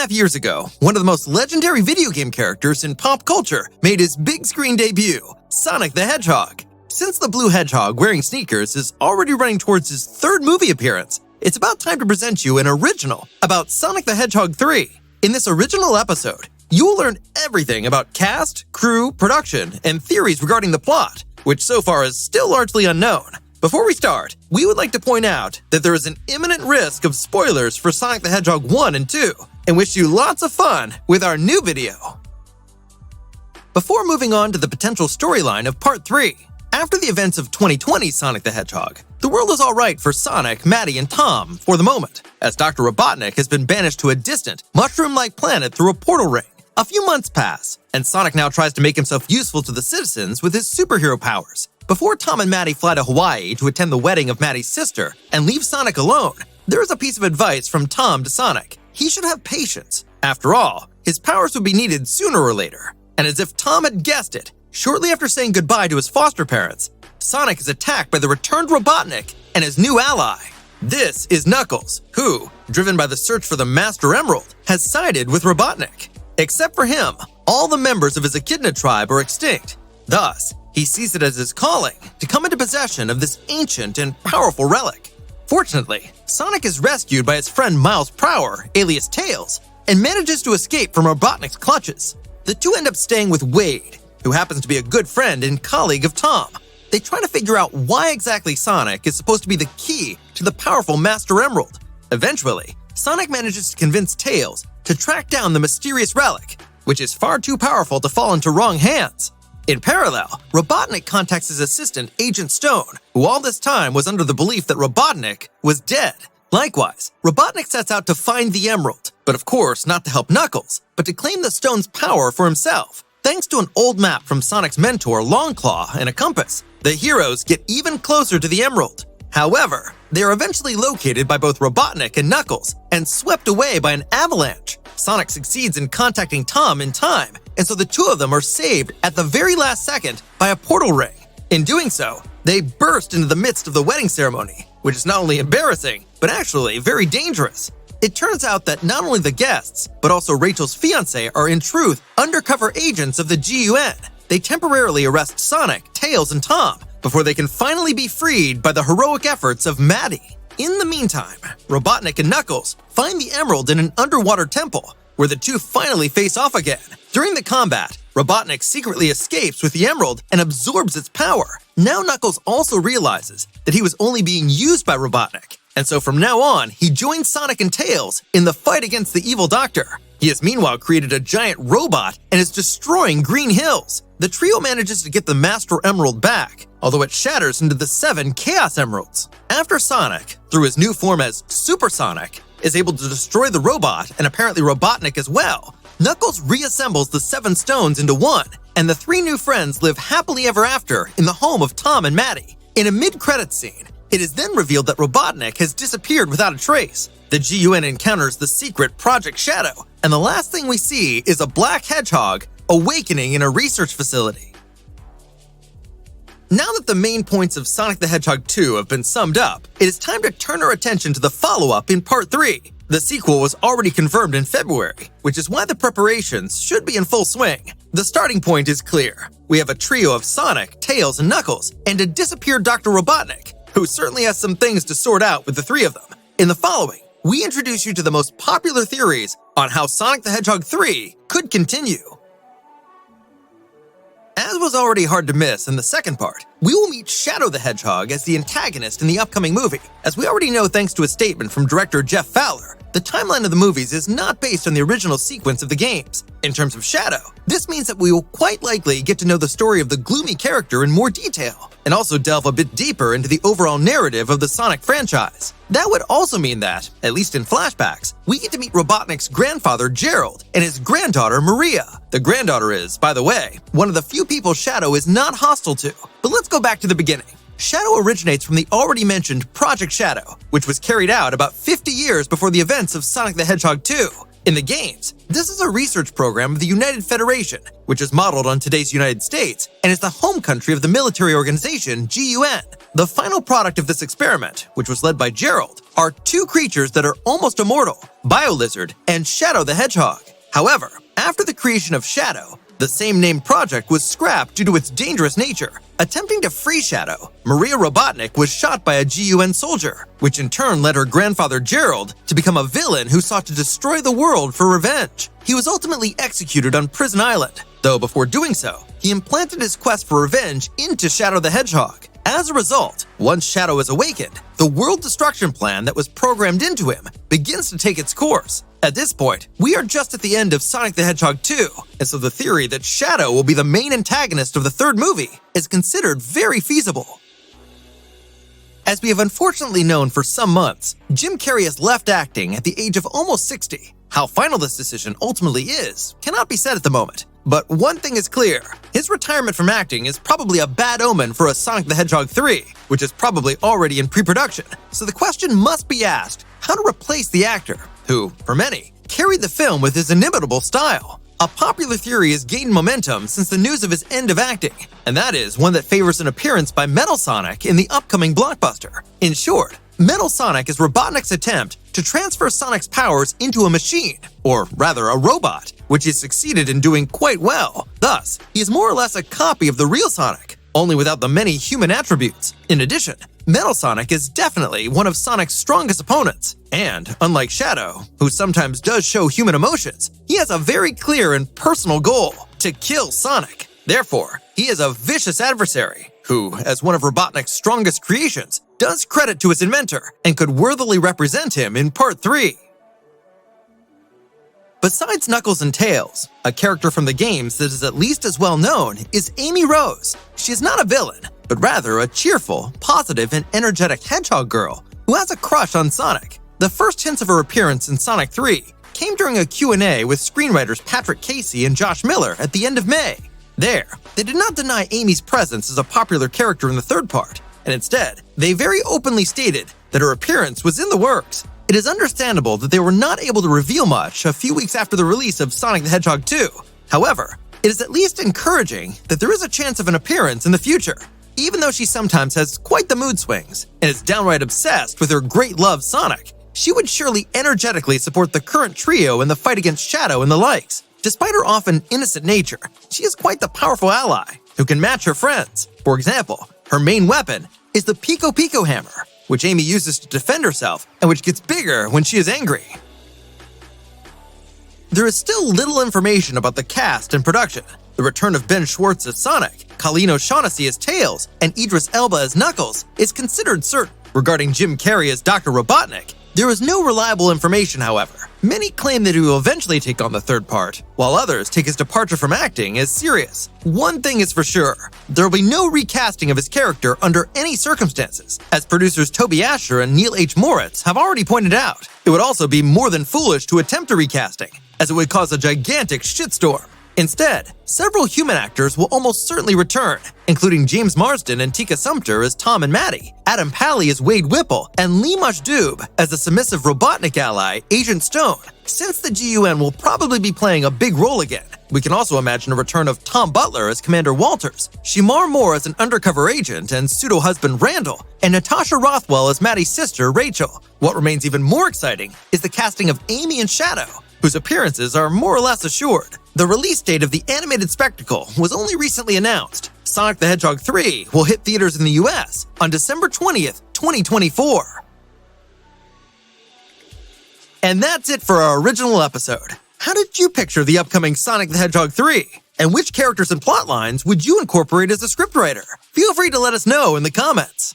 2.5 years ago, one of the most legendary video game characters in pop culture made his big screen debut, Sonic the Hedgehog. Since the blue hedgehog wearing sneakers is already running towards his third movie appearance, it's about time to present you an original about Sonic the Hedgehog 3. In this original episode, you will learn everything about cast, crew, production, and theories regarding the plot, which so far is still largely unknown. Before we start, we would like to point out that there is an imminent risk of spoilers for Sonic the Hedgehog 1 and 2, and wish you lots of fun with our new video. Before moving on to the potential storyline of Part 3, after the events of 2020's Sonic the Hedgehog, the world is alright for Sonic, Maddie, and Tom for the moment, as Dr. Robotnik has been banished to a distant, mushroom-like planet through a portal ring. A few months pass, and Sonic now tries to make himself useful to the citizens with his superhero powers. Before Tom and Maddie fly to Hawaii to attend the wedding of Maddie's sister and leave Sonic alone, there is a piece of advice from Tom to Sonic. He should have patience. After all, his powers would be needed sooner or later. And as if Tom had guessed it, shortly after saying goodbye to his foster parents, Sonic is attacked by the returned Robotnik and his new ally. This is Knuckles, who, driven by the search for the Master Emerald, has sided with Robotnik. Except for him, all the members of his Echidna tribe are extinct. Thus, he sees it as his calling to come into possession of this ancient and powerful relic. Fortunately, Sonic is rescued by his friend Miles Prower, alias Tails, and manages to escape from Robotnik's clutches. The two end up staying with Wade, who happens to be a good friend and colleague of Tom. They try to figure out why exactly Sonic is supposed to be the key to the powerful Master Emerald. Eventually, Sonic manages to convince Tails to track down the mysterious relic, which is far too powerful to fall into wrong hands. In parallel, Robotnik contacts his assistant, Agent Stone, who all this time was under the belief that Robotnik was dead. Likewise, Robotnik sets out to find the emerald, but of course not to help Knuckles, but to claim the stone's power for himself. Thanks to an old map from Sonic's mentor, Longclaw, and a compass, the heroes get even closer to the emerald. However, they are eventually located by both Robotnik and Knuckles, and swept away by an avalanche. Sonic succeeds in contacting Tom in time, and so the two of them are saved at the very last second by a portal ring. In doing so, they burst into the midst of the wedding ceremony, which is not only embarrassing, but actually very dangerous. It turns out that not only the guests, but also Rachel's fiancé are in truth undercover agents of the GUN. They temporarily arrest Sonic, Tails, and Tom before they can finally be freed by the heroic efforts of Maddie. In the meantime, Robotnik and Knuckles find the emerald in an underwater temple, where the two finally face off again. During the combat, Robotnik secretly escapes with the emerald and absorbs its power. Now Knuckles also realizes that he was only being used by Robotnik, and so from now on, he joins Sonic and Tails in the fight against the evil doctor. He has meanwhile created a giant robot and is destroying Green Hills. The trio manages to get the Master Emerald back, although it shatters into the 7 Chaos Emeralds. After Sonic, through his new form as Super Sonic, is able to destroy the robot and apparently Robotnik as well, Knuckles reassembles the 7 stones into one, and the 3 new friends live happily ever after in the home of Tom and Maddie. In a mid-credits scene, it is then revealed that Robotnik has disappeared without a trace. The GUN encounters the secret Project Shadow, and the last thing we see is a black hedgehog awakening in a research facility. Now that the main points of Sonic the Hedgehog 2 have been summed up, it is time to turn our attention to the follow-up in Part 3. The sequel was already confirmed in February, which is why the preparations should be in full swing. The starting point is clear. We have a trio of Sonic, Tails, and Knuckles, and a disappeared Dr. Robotnik, who certainly has some things to sort out with the 3 of them. In the following, we introduce you to the most popular theories on how Sonic the Hedgehog 3 could continue. As was already hard to miss in the second part, we will meet Shadow the Hedgehog as the antagonist in the upcoming movie. As we already know thanks to a statement from director Jeff Fowler, the timeline of the movies is not based on the original sequence of the games. In terms of Shadow, this means that we will quite likely get to know the story of the gloomy character in more detail, and also delve a bit deeper into the overall narrative of the Sonic franchise. That would also mean that, at least in flashbacks, we get to meet Robotnik's grandfather Gerald and his granddaughter Maria. The granddaughter is, by the way, one of the few people Shadow is not hostile to. But let's go back to the beginning. Shadow originates from the already mentioned Project Shadow, which was carried out about 50 years before the events of Sonic the Hedgehog 2. In the games, this is a research program of the United Federation, which is modeled on today's United States and is the home country of the military organization GUN. The final product of this experiment, which was led by Gerald, are two creatures that are almost immortal, BioLizard and Shadow the Hedgehog. However, after the creation of Shadow, the same-named project was scrapped due to its dangerous nature. Attempting to free Shadow, Maria Robotnik was shot by a GUN soldier, which in turn led her grandfather Gerald to become a villain who sought to destroy the world for revenge. He was ultimately executed on Prison Island, though before doing so, he implanted his quest for revenge into Shadow the Hedgehog. As a result, once Shadow is awakened, the world destruction plan that was programmed into him begins to take its course. At this point, we are just at the end of Sonic the Hedgehog 2, and so the theory that Shadow will be the main antagonist of the third movie is considered very feasible. As we have unfortunately known for some months, Jim Carrey has left acting at the age of almost 60. How final this decision ultimately is cannot be said at the moment. But one thing is clear, his retirement from acting is probably a bad omen for a Sonic the Hedgehog 3, which is probably already in pre-production. So the question must be asked, how to replace the actor, who, for many, carried the film with his inimitable style. A popular theory has gained momentum since the news of his end of acting, and that is one that favors an appearance by Metal Sonic in the upcoming blockbuster. In short, Metal Sonic is Robotnik's attempt to transfer Sonic's powers into a machine, or rather a robot, which he succeeded in doing quite well. Thus, he is more or less a copy of the real Sonic, only without the many human attributes. In addition, Metal Sonic is definitely one of Sonic's strongest opponents, and unlike Shadow, who sometimes does show human emotions, he has a very clear and personal goal: to kill Sonic. Therefore, he is a vicious adversary who, as one of Robotnik's strongest creations, does credit to his inventor and could worthily represent him in Part 3. Besides Knuckles and Tails, a character from the games that is at least as well known is Amy Rose. She is not a villain, but rather a cheerful, positive, and energetic hedgehog girl who has a crush on Sonic. The first hints of her appearance in Sonic 3 came during a Q&A with screenwriters Patrick Casey and Josh Miller at the end of May. There, they did not deny Amy's presence as a popular character in the third part, and instead, they very openly stated that her appearance was in the works. It is understandable that they were not able to reveal much a few weeks after the release of Sonic the Hedgehog 2. However, it is at least encouraging that there is a chance of an appearance in the future. Even though she sometimes has quite the mood swings and is downright obsessed with her great love Sonic, she would surely energetically support the current trio in the fight against Shadow and the likes. Despite her often innocent nature, she is quite the powerful ally who can match her friends. For example, her main weapon is the Pico Pico Hammer, which Amy uses to defend herself and which gets bigger when she is angry. There is still little information about the cast and production. The return of Ben Schwartz as Sonic, Colleen O'Shaughnessy as Tails, and Idris Elba as Knuckles is considered certain. Regarding Jim Carrey as Dr. Robotnik, there is no reliable information, however. Many claim that he will eventually take on the third part, while others take his departure from acting as serious. One thing is for sure, there will be no recasting of his character under any circumstances. As producers Toby Asher and Neil H. Moritz have already pointed out, it would also be more than foolish to attempt a recasting, as it would cause a gigantic shitstorm. Instead, several human actors will almost certainly return, including James Marsden and Tika Sumpter as Tom and Maddie, Adam Pally as Wade Whipple, and Lee Majdoub as the submissive Robotnik ally, Agent Stone. Since the GUN will probably be playing a big role again, we can also imagine a return of Tom Butler as Commander Walters, Shemar Moore as an undercover agent and pseudo-husband Randall, and Natasha Rothwell as Maddie's sister, Rachel. What remains even more exciting is the casting of Amy and Shadow, whose appearances are more or less assured. The release date of the animated spectacle was only recently announced. Sonic the Hedgehog 3 will hit theaters in the US on December 20th, 2024. And that's it for our original episode. How did you picture the upcoming Sonic the Hedgehog 3? And which characters and plot lines would you incorporate as a scriptwriter? Feel free to let us know in the comments.